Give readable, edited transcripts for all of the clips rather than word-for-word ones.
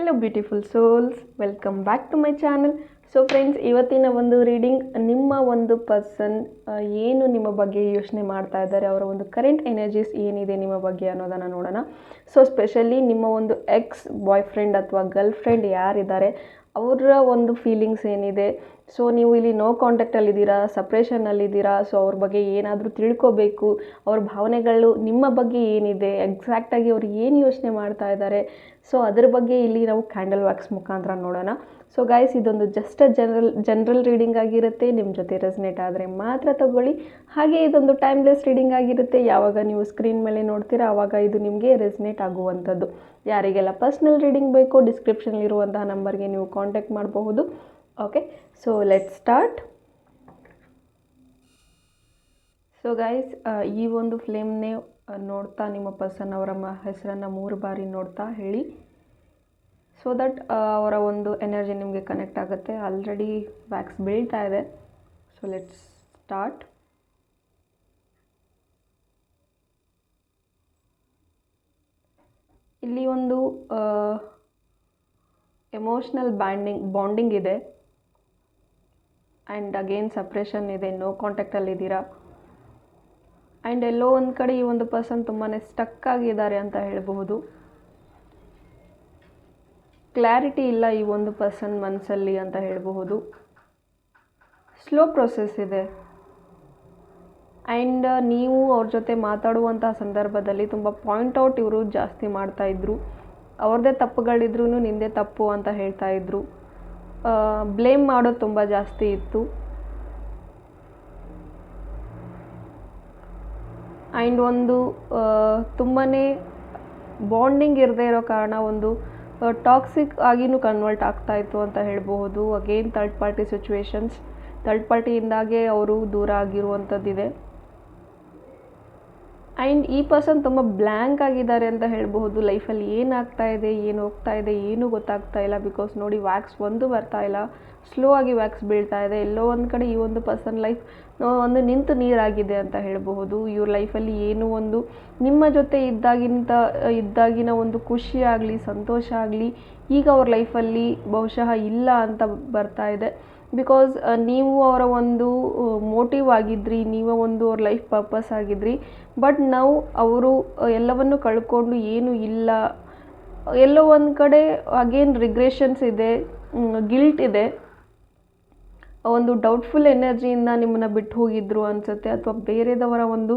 Hello beautiful souls, welcome back to my channel. So friends, ಇವತ್ತಿನ ಒಂದು reading ನಿಮ್ಮ ಒಂದು ಪರ್ಸನ್ ಏನು ನಿಮ್ಮ ಬಗ್ಗೆ ಯೋಚನೆ ಮಾಡ್ತಾ ಇದ್ದಾರೆ, ಅವರ ಒಂದು ಕರೆಂಟ್ ಎನರ್ಜೀಸ್ ಏನಿದೆ ನಿಮ್ಮ ಬಗ್ಗೆ ಅನ್ನೋದನ್ನು ನೋಡೋಣ. ಸೊ ಸ್ಪೆಷಲಿ ನಿಮ್ಮ ಒಂದು ಎಕ್ಸ್ ಬಾಯ್ ಫ್ರೆಂಡ್ ಅಥವಾ ಗರ್ಲ್ ಫ್ರೆಂಡ್ ಯಾರಿದ್ದಾರೆ ಅವರ ಒಂದು ಫೀಲಿಂಗ್ಸ್ ಏನಿದೆ. ಸೊ ನೀವು ಇಲ್ಲಿ ನೋ ಕಾಂಟ್ಯಾಕ್ಟಲ್ಲಿದ್ದೀರಾ, ಸಪ್ರೇಷನ್ನಲ್ಲಿದ್ದೀರಾ. ಸೊ ಅವ್ರ ಬಗ್ಗೆ ಏನಾದರೂ ತಿಳ್ಕೊಬೇಕು, ಅವ್ರ ಭಾವನೆಗಳು ನಿಮ್ಮ ಬಗ್ಗೆ ಏನಿದೆ, ಎಕ್ಸಾಕ್ಟಾಗಿ ಅವ್ರು ಏನು ಯೋಚನೆ ಮಾಡ್ತಾ ಇದ್ದಾರೆ. ಸೊ ಅದ್ರ ಬಗ್ಗೆ ಇಲ್ಲಿ ನಾವು ಕ್ಯಾಂಡಲ್ ವ್ಯಾಕ್ಸ್ ಮುಖಾಂತರ ನೋಡೋಣ. ಸೊ ಗೈಸ್, ಇದೊಂದು ಜಸ್ಟ್ ಜನರಲ್ ರೀಡಿಂಗ್ ಆಗಿರುತ್ತೆ. ನಿಮ್ಮ ಜೊತೆ ರೆಸನೇಟ್ ಆದರೆ ಮಾತ್ರ ತಗೊಳ್ಳಿ. ಹಾಗೆ ಇದೊಂದು ಟೈಮ್ಲೆಸ್ ರೀಡಿಂಗ್ ಆಗಿರುತ್ತೆ. ಯಾವಾಗ ನೀವು ಸ್ಕ್ರೀನ್ ಮೇಲೆ ನೋಡ್ತೀರಾ ಆವಾಗ ಇದು ನಿಮಗೆ ರೆಸನೇಟ್ ಆಗುವಂಥದ್ದು. ಯಾರಿಗೆಲ್ಲ ಪರ್ಸ್ನಲ್ ರೀಡಿಂಗ್ ಬೇಕೋ ಡಿಸ್ಕ್ರಿಪ್ಷನ್ಲಿರುವಂತಹ ನಂಬರ್ಗೆ ನೀವು ಕಾಂಟ್ಯಾಕ್ಟ್ ಮಾಡಬಹುದು. Okay, so let start. So guys, ಈ ಒಂದು ಫ್ಲೇಮ್ನೇ ನೋಡ್ತಾ ನಿಮ್ಮ ಪರ್ಸನ್ ಅವರ ಹೆಸರನ್ನು 3 ಬಾರಿ ನೋಡ್ತಾ ಹೇಳಿ. ಸೊ ದಟ್ ಅವರ ಒಂದು ಎನರ್ಜಿ ನಿಮಗೆ ಕನೆಕ್ಟ್ ಆಗುತ್ತೆ. ಆಲ್ರೆಡಿ ವ್ಯಾಕ್ಸ್ ಬೀಳ್ತಾ ಇದೆ. So let's start. ಇಲ್ಲಿ ಒಂದು ಎಮೋಷ್ನಲ್ ಬಾಂಡಿಂಗ್ ಇದೆ. ಆ್ಯಂಡ್ ಅಗೇನ್ ಸಪ್ರೇಷನ್ ಇದೆ, ನೋ ಕಾಂಟ್ಯಾಕ್ಟಲ್ಲಿದ್ದೀರಾ. ಆ್ಯಂಡ್ ಎಲ್ಲೋ ಒಂದು ಕಡೆ ಈ ಒಂದು ಪರ್ಸನ್ ತುಂಬಾ ಸ್ಟಕ್ ಆಗಿದ್ದಾರೆ ಅಂತ ಹೇಳಬಹುದು. ಕ್ಲಾರಿಟಿ ಇಲ್ಲ ಈ ಒಂದು ಪರ್ಸನ್ ಮನಸ್ಸಲ್ಲಿ ಅಂತ ಹೇಳಬಹುದು. ಸ್ಲೋ ಪ್ರೊಸೆಸ್ ಇದೆ. ಆ್ಯಂಡ್ ನೀವು ಅವ್ರ ಜೊತೆ ಮಾತಾಡುವಂಥ ಸಂದರ್ಭದಲ್ಲಿ ತುಂಬ ಪಾಯಿಂಟ್ ಇವರು ಜಾಸ್ತಿ ಮಾಡ್ತಾಯಿದ್ರು. ಅವ್ರದ್ದೇ ತಪ್ಪುಗಳಿದ್ರೂ ನಿಂದೇ ತಪ್ಪು ಅಂತ ಹೇಳ್ತಾಯಿದ್ರು. ಬ್ಲೇಮ್ ಮಾಡೋದು ತುಂಬ ಜಾಸ್ತಿ ಇತ್ತು. ಆ್ಯಂಡ್ ಒಂದು ತುಂಬಾ ಬಾಂಡಿಂಗ್ ಇರದೇ ಇರೋ ಕಾರಣ ಒಂದು ಟಾಕ್ಸಿಕ್ ಆಗಿನೂ ಕನ್ವರ್ಟ್ ಆಗ್ತಾಯಿತ್ತು ಅಂತ ಹೇಳ್ಬಹುದು. Again third party situations, third ಪಾರ್ಟಿಯಿಂದಾಗೆ ಅವರು ದೂರ ಆಗಿರುವಂಥದ್ದಿದೆ. ಆ್ಯಂಡ್ ಈ ಪರ್ಸನ್ ತುಂಬ ಬ್ಲ್ಯಾಂಕ್ ಆಗಿದ್ದಾರೆ ಅಂತ ಹೇಳಬಹುದು. ಲೈಫಲ್ಲಿ ಏನಾಗ್ತಾ ಇದೆ, ಏನು ಹೋಗ್ತಾ ಇದೆ, ಏನೂ ಗೊತ್ತಾಗ್ತಾ ಇಲ್ಲ. ಬಿಕಾಸ್ ನೋಡಿ, ವ್ಯಾಕ್ಸ್ ಒಂದು ಬರ್ತಾ ಇಲ್ಲ, ಸ್ಲೋ ಆಗಿ ವ್ಯಾಕ್ಸ್ ಬೀಳ್ತಾ ಇದೆ. ಎಲ್ಲೋ ಒಂದು ಕಡೆ ಈ ಒಂದು ಪರ್ಸನ್ ಲೈಫ್ ಒಂದು ನಿಂತು ನೀರಾಗಿದೆ ಅಂತ ಹೇಳಬಹುದು. ಇವ್ರ ಲೈಫಲ್ಲಿ ಏನೋ ಒಂದು ನಿಮ್ಮ ಜೊತೆ ಇದ್ದಾಗಿನ ಒಂದು ಖುಷಿ ಆಗಲಿ, ಸಂತೋಷ ಆಗಲಿ ಈಗ ಅವ್ರ ಲೈಫಲ್ಲಿ ಬಹುಶಃ ಇಲ್ಲ ಅಂತ ಬರ್ತಾ ಇದೆ. ಬಿಕಾಸ್ ನೀವು ಅವರ ಒಂದು ಮೋಟಿವ್ ಆಗಿದ್ರಿ, ನೀವೇ ಒಂದು ಅವ್ರ ಲೈಫ್ ಪರ್ಪಸ್ ಆಗಿದ್ರಿ. ಬಟ್ ನಾವು ಅವರು ಎಲ್ಲವನ್ನು ಕಳ್ಕೊಂಡು ಏನೂ ಇಲ್ಲ, ಎಲ್ಲೋ ಒಂದು ಕಡೆ ಅಗೇನ್ ರಿಗ್ರೆಷನ್ಸ್ ಇದೆ, ಗಿಲ್ಟ್ ಇದೆ, ಒಂದು ಡೌಟ್ಫುಲ್ ಎನರ್ಜಿಯಿಂದ ನಿಮ್ಮನ್ನು ಬಿಟ್ಟು ಹೋಗಿದ್ರು ಅನಿಸುತ್ತೆ. ಅಥವಾ ಬೇರೆದವರ ಒಂದು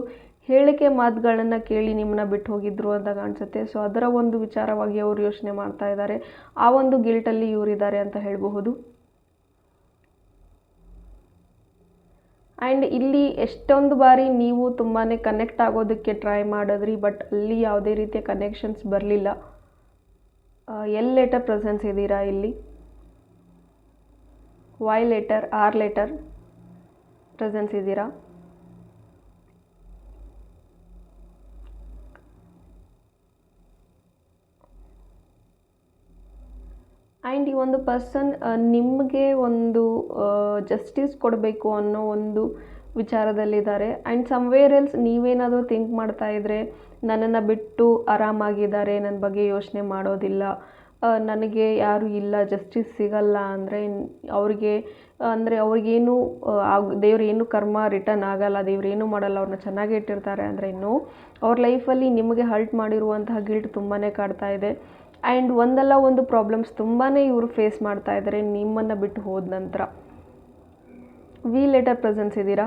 ಹೇಳಿಕೆ ಮಾತುಗಳನ್ನು ಕೇಳಿ ನಿಮ್ಮನ್ನ ಬಿಟ್ಟು ಹೋಗಿದ್ರು ಅಂತ ಕಾಣಿಸುತ್ತೆ. ಸೊ ಅದರ ಒಂದು ವಿಚಾರವಾಗಿ ಅವರು ಯೋಚನೆ ಮಾಡ್ತಾ ಇದ್ದಾರೆ. ಆ ಒಂದು ಗಿಲ್ಟಲ್ಲಿ ಇವರಿದ್ದಾರೆ ಅಂತ ಹೇಳಬಹುದು. ಆ್ಯಂಡ್ ಇಲ್ಲಿ ಎಷ್ಟೊಂದು ಬಾರಿ ನೀವು ತುಂಬಾ ಕನೆಕ್ಟ್ ಆಗೋದಕ್ಕೆ ಟ್ರೈ ಮಾಡಿದ್ರಿ, ಬಟ್ ಅಲ್ಲಿ ಯಾವುದೇ ರೀತಿಯ ಕನೆಕ್ಷನ್ಸ್ ಬರಲಿಲ್ಲ. ಎಲ್ ಲೆಟರ್ ಪ್ರೆಸೆನ್ಸ್ ಇದ್ದೀರಾ ಇಲ್ಲಿ, why letter, or letter presence ಇದ್ದೀರಾ. ಆ್ಯಂಡ್ ಈ ಒಂದು ಪರ್ಸನ್ ನಿಮಗೆ ಒಂದು ಜಸ್ಟಿಸ್ ಕೊಡಬೇಕು ಅನ್ನೋ ಒಂದು ವಿಚಾರದಲ್ಲಿದ್ದಾರೆ. ಆ್ಯಂಡ್ ಸಮ್ವೇರ್ ಎಲ್ಸ್ ನೀವೇನಾದರೂ ಥಿಂಕ್ ಮಾಡ್ತಾ ಇದ್ದರೆ, ನನ್ನನ್ನು ಬಿಟ್ಟು ಆರಾಮಾಗಿದ್ದಾರೆ, ನನ್ನ ಬಗ್ಗೆ ಯೋಚನೆ ಮಾಡೋದಿಲ್ಲ, ನನಗೆ ಯಾರೂ ಇಲ್ಲ, ಜಸ್ಟಿಸ್ ಸಿಗಲ್ಲ ಅಂದರೆ ಅವ್ರಿಗೇನು ದೇವ್ರೇನು ಕರ್ಮ ರಿಟರ್ನ್ ಆಗಲ್ಲ, ದೇವ್ರೇನು ಮಾಡಲ್ಲ, ಅವ್ರನ್ನ ಚೆನ್ನಾಗಿ ಇಟ್ಟಿರ್ತಾರೆ ಅಂದರೆ ಇನ್ನೂ ಅವ್ರ ಲೈಫಲ್ಲಿ ನಿಮಗೆ ಹರ್ಟ್ ಮಾಡಿರುವಂತಹ ಗಿಲ್ಟ್ ತುಂಬಾ ಕಾಡ್ತಾ ಇದೆ. ಆ್ಯಂಡ್ ಒಂದಲ್ಲ ಒಂದು ಪ್ರಾಬ್ಲಮ್ಸ್ ತುಂಬಾ ಇವರು ಫೇಸ್ ಮಾಡ್ತಾ ಇದ್ದಾರೆ ನಿಮ್ಮನ್ನು ಬಿಟ್ಟು ಹೋದ ನಂತರ. ವಿ ಲೆಟರ್ ಪ್ರೆಸೆನ್ಸ್ ಇದ್ದೀರಾ.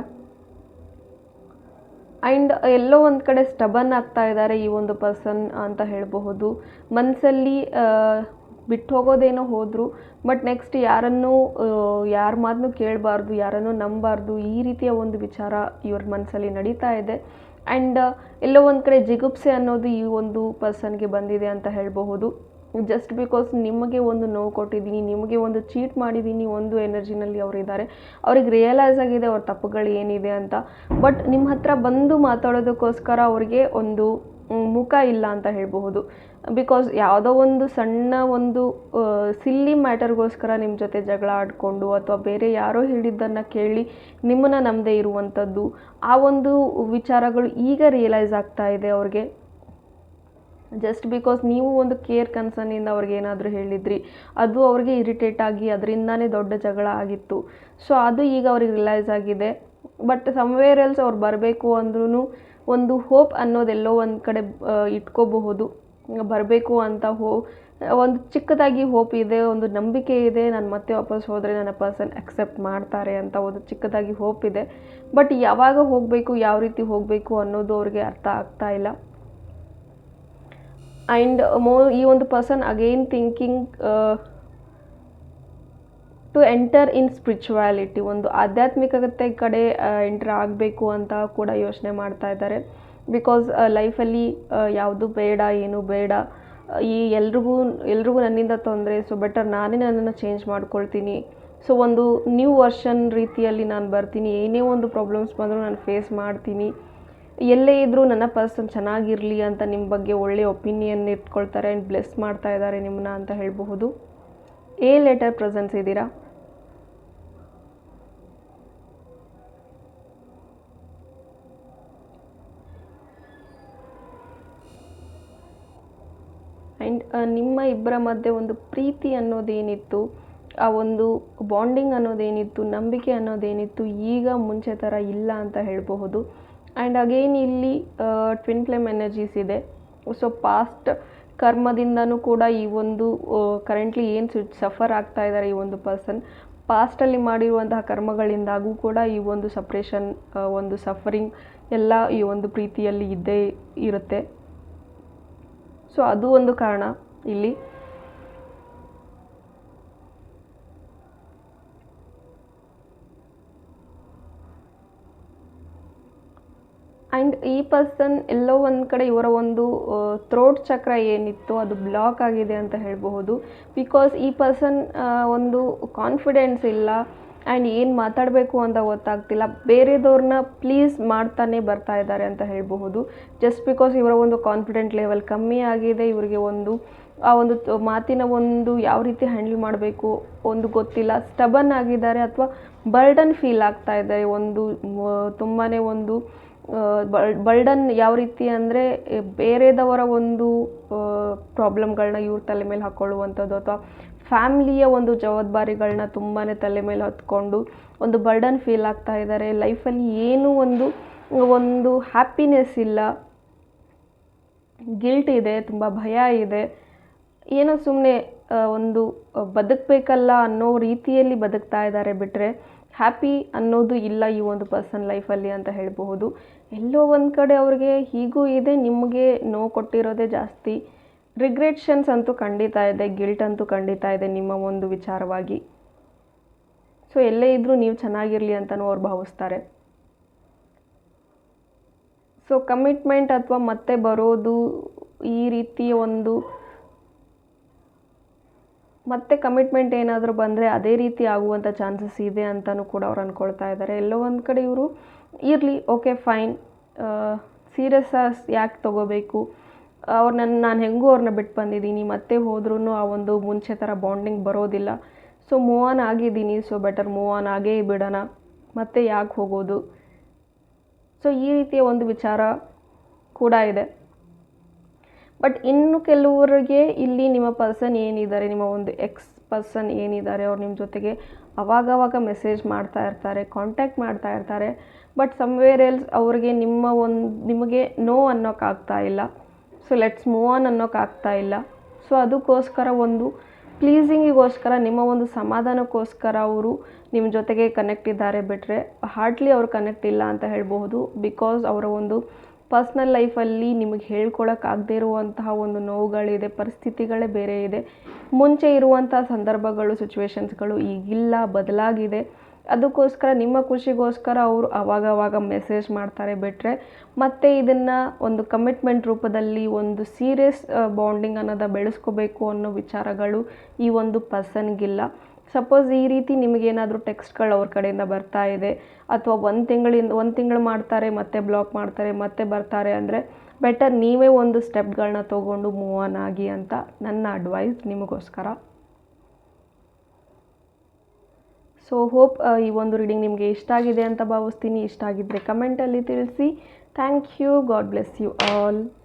ಆ್ಯಂಡ್ ಎಲ್ಲೋ ಒಂದು ಕಡೆ ಸ್ಟಬನ್ ಆಗ್ತಾ ಇದ್ದಾರೆ ಈ ಒಂದು ಪರ್ಸನ್ ಅಂತ ಹೇಳಬಹುದು. ಮನಸ್ಸಲ್ಲಿ ಬಿಟ್ಟು ಹೋಗೋದೇನೋ ಹೋದರು, ಬಟ್ ನೆಕ್ಸ್ಟ್ ಯಾರ ಮಾತನ್ನು ಕೇಳಬಾರ್ದು, ಯಾರನ್ನೂ ನಂಬಾರ್ದು, ಈ ರೀತಿಯ ಒಂದು ವಿಚಾರ ಇವ್ರ ಮನಸ್ಸಲ್ಲಿ ನಡೀತಾ ಇದೆ. ಆ್ಯಂಡ್ ಎಲ್ಲೋ ಒಂದು ಕಡೆ ಜಿಗುಪ್ಸೆ ಅನ್ನೋದು ಈ ಒಂದು ಪರ್ಸನ್ಗೆ ಬಂದಿದೆ ಅಂತ ಹೇಳಬಹುದು. ಜಸ್ಟ್ ಬಿಕಾಸ್ ನಿಮಗೆ ಒಂದು ನೋವು ಕೊಟ್ಟಿದ್ದೀನಿ, ನಿಮಗೆ ಒಂದು ಚೀಟ್ ಮಾಡಿದ್ದೀನಿ, ಒಂದು ಎನರ್ಜಿನಲ್ಲಿ ಅವರಿದ್ದಾರೆ. ಅವ್ರಿಗೆ ರಿಯಲೈಸ್ ಆಗಿದೆ ಅವ್ರ ತಪ್ಪುಗಳು ಏನಿದೆ ಅಂತ. ಬಟ್ ನಿಮ್ಮ ಹತ್ರ ಬಂದು ಮಾತಾಡೋದಕ್ಕೋಸ್ಕರ ಅವ್ರಿಗೆ ಒಂದು ಮುಖ ಇಲ್ಲ ಅಂತ ಹೇಳಬಹುದು. ಬಿಕಾಸ್ ಯಾವುದೋ ಒಂದು ಸಣ್ಣ ಒಂದು ಸಿಲ್ಲಿ ಮ್ಯಾಟರ್ಗೋಸ್ಕರ ನಿಮ್ಮ ಜೊತೆ ಜಗಳ ಆಡಿಕೊಂಡು ಅಥವಾ ಬೇರೆ ಯಾರೋ ಹೇಳಿದ್ದನ್ನು ಕೇಳಿ ನಿಮ್ಮನ್ನು ನಂಬದೇ ಇರುವಂಥದ್ದು, ಆ ಒಂದು ವಿಚಾರಗಳು ಈಗ ರಿಯಲೈಸ್ ಆಗ್ತಾ ಇದೆ ಅವ್ರಿಗೆ. ಜಸ್ಟ್ ಬಿಕಾಸ್ ನೀವು ಒಂದು ಕೇರ್ ಕನ್ಸರ್ನಿಂದ ಅವ್ರಿಗೆ ಏನಾದರೂ ಹೇಳಿದ್ರಿ, ಅದು ಅವ್ರಿಗೆ ಇರಿಟೇಟ್ ಆಗಿ ಅದರಿಂದನೇ ದೊಡ್ಡ ಜಗಳ ಆಗಿತ್ತು. ಸೊ ಅದು ಈಗ ಅವ್ರಿಗೆ ರಿಯಲೈಸ್ ಆಗಿದೆ. ಬಟ್ ಸಮ್ವೇರ್ ಎಲ್ಸ್ ಅವ್ರು ಬರಬೇಕು ಅಂದ್ರೂ ಒಂದು ಹೋಪ್ ಅನ್ನೋದೆಲ್ಲೋ ಒಂದು ಕಡೆ ಇಟ್ಕೋಬಹುದು. ಬರಬೇಕು ಅಂತ ಒಂದು ಚಿಕ್ಕದಾಗಿ ಹೋಪ್ ಇದೆ, ಒಂದು ನಂಬಿಕೆ ಇದೆ, ನಾನು ಮತ್ತೆ ವಾಪಸ್ ಹೋದರೆ ನನ್ನ ಪರ್ಸನ್ ಅಕ್ಸೆಪ್ಟ್ ಮಾಡ್ತಾರೆ ಅಂತ ಒಂದು ಚಿಕ್ಕದಾಗಿ ಹೋಪ್ ಇದೆ. ಬಟ್ ಯಾವಾಗ ಹೋಗಬೇಕು, ಯಾವ ರೀತಿ ಹೋಗಬೇಕು ಅನ್ನೋದು ಅವ್ರಿಗೆ ಅರ್ಥ ಆಗ್ತಾ ಇಲ್ಲ. ಆ್ಯಂಡ್ ಈ ಒಂದು person again thinking to enter in spirituality, ಒಂದು ಆಧ್ಯಾತ್ಮಿಕತೆ ಕಡೆ ಎಂಟರ್ ಆಗಬೇಕು ಅಂತ ಕೂಡ ಯೋಚನೆ ಮಾಡ್ತಾ ಇದ್ದಾರೆ. ಬಿಕಾಸ್ ಲೈಫಲ್ಲಿ ಯಾವುದು ಬೇಡ, ಏನು ಬೇಡ, ಈ ಎಲ್ರಿಗೂ ನನ್ನಿಂದ ತೊಂದರೆ, ಸೊ ಬೆಟರ್ ನಾನೇ ನನ್ನನ್ನು ಚೇಂಜ್ ಮಾಡ್ಕೊಳ್ತೀನಿ. ಸೊ ಒಂದು ನ್ಯೂ ವರ್ಷನ್ ರೀತಿಯಲ್ಲಿ ನಾನು ಬರ್ತೀನಿ, ಏನೇ ಒಂದು ಪ್ರಾಬ್ಲಮ್ಸ್ ಬಂದರೂ ನಾನು ಫೇಸ್ ಮಾಡ್ತೀನಿ, ಎಲ್ಲೇ ಇದ್ದರೂ ನನ್ನ ಪರ್ಸನ್ ಚೆನ್ನಾಗಿರಲಿ ಅಂತ ನಿಮ್ಮ ಬಗ್ಗೆ ಒಳ್ಳೆಯ ಒಪಿನಿಯನ್ ಇಟ್ಕೊಳ್ತಾರೆ ಆ್ಯಂಡ್ ಬ್ಲೆಸ್ ಮಾಡ್ತಾ ಇದ್ದಾರೆ ನಿಮ್ಮನ್ನ ಅಂತ ಹೇಳಬಹುದು. ಎ ಲೆಟರ್ ಪ್ರೆಸೆನ್ಸ್ ಇದ್ದೀರಾ. ಆ್ಯಂಡ್ ನಿಮ್ಮ ಇಬ್ಬರ ಮಧ್ಯೆ ಒಂದು ಪ್ರೀತಿ ಅನ್ನೋದೇನಿತ್ತು, ಆ ಒಂದು ಬಾಂಡಿಂಗ್ ಅನ್ನೋದೇನಿತ್ತು, ನಂಬಿಕೆ ಅನ್ನೋದೇನಿತ್ತು, ಈಗ ಮುಂಚೆ ಥರ ಇಲ್ಲ ಅಂತ ಹೇಳಬಹುದು. ಆ್ಯಂಡ್ ಅಗೇನ್ ಇಲ್ಲಿ ಟ್ವಿನ್ ಫ್ಲೇಮ್ ಎನರ್ಜೀಸ್ ಇದೆ. ಸೊ ಪಾಸ್ಟ್ ಕರ್ಮದಿಂದನೂ ಕೂಡ ಈ ಒಂದು ಕರೆಂಟ್ಲಿ ಏನು ಸಫರ್ ಆಗ್ತಾ ಇದ್ದಾರೆ ಈ ಒಂದು ಪರ್ಸನ್, ಪಾಸ್ಟಲ್ಲಿ ಮಾಡಿರುವಂತಹ ಕರ್ಮಗಳಿಂದಾಗೂ ಕೂಡ ಈ ಒಂದು ಸಪ್ರೇಷನ್, ಒಂದು ಸಫರಿಂಗ್ ಎಲ್ಲ ಈ ಒಂದು ಪ್ರೀತಿಯಲ್ಲಿ ಇದ್ದೇ ಇರುತ್ತೆ. ಸೊ ಅದು ಒಂದು ಕಾರಣ ಇಲ್ಲಿ. ಆ್ಯಂಡ್ ಈ ಪರ್ಸನ್ ಎಲ್ಲೋ ಒಂದು ಕಡೆ ಇವರ ಒಂದು ಥ್ರೋಟ್ ಚಕ್ರ ಏನಿತ್ತು ಅದು ಬ್ಲಾಕ್ ಆಗಿದೆ ಅಂತ ಹೇಳಬಹುದು. ಬಿಕಾಸ್ ಈ ಪರ್ಸನ್ ಒಂದು ಕಾನ್ಫಿಡೆನ್ಸ್ ಇಲ್ಲ ಆ್ಯಂಡ್ ಏನು ಮಾತಾಡಬೇಕು ಅಂತ ಗೊತ್ತಾಗ್ತಿಲ್ಲ, ಬೇರೆದವ್ರನ್ನ ಪ್ಲೀಸ್ ಮಾಡ್ತಾನೆ ಬರ್ತಾ ಇದ್ದಾರೆ ಅಂತ ಹೇಳಬಹುದು. ಜಸ್ಟ್ ಬಿಕಾಸ್ ಇವರ ಒಂದು ಕಾನ್ಫಿಡೆಂಟ್ ಲೆವೆಲ್ ಕಮ್ಮಿ ಆಗಿದೆ, ಇವರಿಗೆ ಒಂದು ಆ ಒಂದು ಮಾತಿನ ಒಂದು ಯಾವ ರೀತಿ ಹ್ಯಾಂಡಲ್ ಮಾಡಬೇಕು ಒಂದು ಗೊತ್ತಿಲ್ಲ, ಸ್ಟಬನ್ ಆಗಿದ್ದಾರೆ ಅಥವಾ ಬರ್ಡನ್ ಫೀಲ್ ಆಗ್ತಾ ಇದ್ದಾರೆ. ಒಂದು ತುಂಬಾ ಒಂದು ಬರ್ಡನ್ ಯಾವ ರೀತಿ ಅಂದರೆ ಬೇರೆದವರ ಒಂದು ಪ್ರಾಬ್ಲಮ್ಗಳನ್ನ ಇವ್ರ ತಲೆ ಮೇಲೆ ಹಾಕ್ಕೊಳ್ಳುವಂಥದ್ದು, ಅಥವಾ ಫ್ಯಾಮ್ಲಿಯ ಒಂದು ಜವಾಬ್ದಾರಿಗಳನ್ನ ತುಂಬಾ ತಲೆ ಮೇಲೆ ಹೊತ್ಕೊಂಡು ಒಂದು ಬರ್ಡನ್ ಫೀಲ್ ಆಗ್ತಾ ಇದ್ದಾರೆ. ಲೈಫಲ್ಲಿ ಏನೂ ಒಂದು ಹ್ಯಾಪಿನೆಸ್ ಇಲ್ಲ, ಗಿಲ್ಟ್ ಇದೆ, ತುಂಬ ಭಯ ಇದೆ, ಏನೋ ಸುಮ್ಮನೆ ಒಂದು ಬದುಕಬೇಕಲ್ಲ ಅನ್ನೋ ರೀತಿಯಲ್ಲಿ ಬದುಕ್ತಾ ಇದ್ದಾರೆ. ಬಿಟ್ಟರೆ ಹ್ಯಾಪಿ ಅನ್ನೋದು ಇಲ್ಲ ಈ ಒಂದು ಪರ್ಸನ್ ಲೈಫಲ್ಲಿ ಅಂತ ಹೇಳಬಹುದು. ಎಲ್ಲೋ ಒಂದು ಕಡೆ ಅವ್ರಿಗೆ ಹೀಗೂ ಇದೆ, ನಿಮಗೆ ನೋವು ಕೊಟ್ಟಿರೋದೇ ಜಾಸ್ತಿ. ರಿಗ್ರೆಷನ್ಸ್ ಅಂತೂ ಖಂಡಿತ ಇದೆ, ಗಿಲ್ಟ್ ಅಂತೂ ಖಂಡಿತ ಇದೆ ನಿಮ್ಮ ಒಂದು ವಿಚಾರವಾಗಿ. ಸೊ ಎಲ್ಲೇ ಇದ್ದರೂ ನೀವು ಚೆನ್ನಾಗಿರಲಿ ಅಂತಲೂ ಅವ್ರು ಭಾವಿಸ್ತಾರೆ. ಸೊ ಕಮಿಟ್ಮೆಂಟ್ ಅಥವಾ ಮತ್ತೆ ಬರೋದು, ಈ ರೀತಿ ಒಂದು ಮತ್ತೆ ಕಮಿಟ್ಮೆಂಟ್ ಏನಾದರೂ ಬಂದರೆ ಅದೇ ರೀತಿ ಆಗುವಂಥ ಚಾನ್ಸಸ್ ಇದೆ ಅಂತಲೂ ಕೂಡ ಅವ್ರು ಅಂದ್ಕೊಳ್ತಾ ಇದ್ದಾರೆ. ಎಲ್ಲೋ ಒಂದು ಕಡೆ ಇವರು ಇರಲಿ, ಓಕೆ ಫೈನ್, ಸೀರಿಯಸ್ ಯಾಕೆ ತೊಗೋಬೇಕು, ನಾನು ಹೆಂಗೂ ಅವ್ರನ್ನ ಬಿಟ್ಟು ಬಂದಿದ್ದೀನಿ, ಮತ್ತೆ ಹೋದ್ರೂ ಆ ಒಂದು ಮುಂಚೆ ಥರ ಬಾಂಡಿಂಗ್ ಬರೋದಿಲ್ಲ. ಸೊ ಮೂವ್ ಆನ್ ಆಗಿದ್ದೀನಿ, ಸೊ ಬೆಟರ್ ಮೂವ್ ಆನ್ ಆಗೇ ಬಿಡೋಣ, ಮತ್ತೆ ಯಾಕೆ ಹೋಗೋದು. ಸೊ ಈ ರೀತಿಯ ಒಂದು ವಿಚಾರ ಕೂಡ ಇದೆ. ಬಟ್ ಇನ್ನು ಕೆಲವರಿಗೆ ಇಲ್ಲಿ ನಿಮ್ಮ ಪರ್ಸನ್ ಏನಿದ್ದಾರೆ, ನಿಮ್ಮ ಒಂದು ಎಕ್ಸ್ ಪರ್ಸನ್ ಏನಿದ್ದಾರೆ, ಅವ್ರು ನಿಮ್ಮ ಜೊತೆಗೆ ಅವಾಗವಾಗ ಮೆಸೇಜ್ ಮಾಡ್ತಾ ಇರ್ತಾರೆ, ಕಾಂಟ್ಯಾಕ್ಟ್ ಮಾಡ್ತಾ ಇರ್ತಾರೆ. ಬಟ್ ಸಮ್ವೇರ್ ಎಲ್ಸ್ ಅವ್ರಿಗೆ ನಿಮಗೆ ನೋ ಅನ್ನೋಕ್ಕಾಗ್ತಾ ಇಲ್ಲ. ಸೊ ಲೆಟ್ಸ್ ಮೂವ್ ಆನ್ ಅನ್ನೋಕ್ಕಾಗ್ತಾ ಇಲ್ಲ. ಸೊ ಅದಕ್ಕೋಸ್ಕರ ಒಂದು ಪ್ಲೀಸಿಂಗಿಗೋಸ್ಕರ, ನಿಮ್ಮ ಒಂದು ಸಮಾಧಾನಕ್ಕೋಸ್ಕರ ಅವರು ನಿಮ್ಮ ಜೊತೆಗೆ ಕನೆಕ್ಟ್ ಇದ್ದಾರೆ. ಬಿಟ್ಟರೆ ಹಾರ್ಟ್ಲಿ ಅವ್ರು ಕನೆಕ್ಟ್ ಇಲ್ಲ ಅಂತ ಹೇಳ್ಬಹುದು. ಬಿಕಾಸ್ ಅವರ ಒಂದು ಪರ್ಸ್ನಲ್ ಲೈಫಲ್ಲಿ ನಿಮಗೆ ಹೇಳ್ಕೊಳಕ್ಕಾಗದೇ ಇರುವಂತಹ ಒಂದು ನೋವುಗಳಿದೆ, ಪರಿಸ್ಥಿತಿಗಳೇ ಬೇರೆ ಇದೆ. ಮುಂಚೆ ಇರುವಂಥ ಸಂದರ್ಭಗಳು, ಸಿಚುವೇಶನ್ಸ್ಗಳು ಈಗಿಲ್ಲ, ಬದಲಾಗಿದೆ. ಅದಕ್ಕೋಸ್ಕರ ನಿಮ್ಮ ಖುಷಿಗೋಸ್ಕರ ಅವರು ಆವಾಗವಾಗ ಮೆಸೇಜ್ ಮಾಡ್ತಾರೆ. ಬಿಟ್ಟರೆ ಮತ್ತೆ ಇದನ್ನು ಒಂದು ಕಮಿಟ್ಮೆಂಟ್ ರೂಪದಲ್ಲಿ ಒಂದು ಸೀರಿಯಸ್ ಬಾಂಡಿಂಗ್ ಅನ್ನೋದು ಬೆಳೆಸ್ಕೋಬೇಕು ಅನ್ನೋ ವಿಚಾರಗಳು ಈ ಒಂದು ಪರ್ಸನ್ಗಿಲ್ಲ. ಸಪೋಸ್ ಈ ರೀತಿ ನಿಮಗೇನಾದರೂ ಟೆಕ್ಸ್ಟ್ಗಳು ಅವ್ರ ಕಡೆಯಿಂದ ಬರ್ತಾ ಇದೆ, ಅಥವಾ ಒಂದು ತಿಂಗಳು ಮಾಡ್ತಾರೆ, ಮತ್ತೆ ಬ್ಲಾಕ್ ಮಾಡ್ತಾರೆ, ಮತ್ತೆ ಬರ್ತಾರೆ ಅಂದರೆ ಬೆಟರ್ ನೀವೇ ಒಂದು ಸ್ಟೆಪ್ಗಳನ್ನ ತೊಗೊಂಡು ಮೂವ್ ಆನ್ ಆಗಿ ಅಂತ ನನ್ನ ಅಡ್ವೈಸ್ ನಿಮಗೋಸ್ಕರ. ಸೊ ಹೋಪ್ ಈ ಒಂದು ರೀಡಿಂಗ್ ನಿಮಗೆ ಇಷ್ಟ ಆಗಿದೆ ಅಂತ ಭಾವಿಸ್ತೀನಿ. ಇಷ್ಟ ಆಗಿದ್ದರೆ ಕಮೆಂಟಲ್ಲಿ ತಿಳಿಸಿ. Thank you. God bless you all.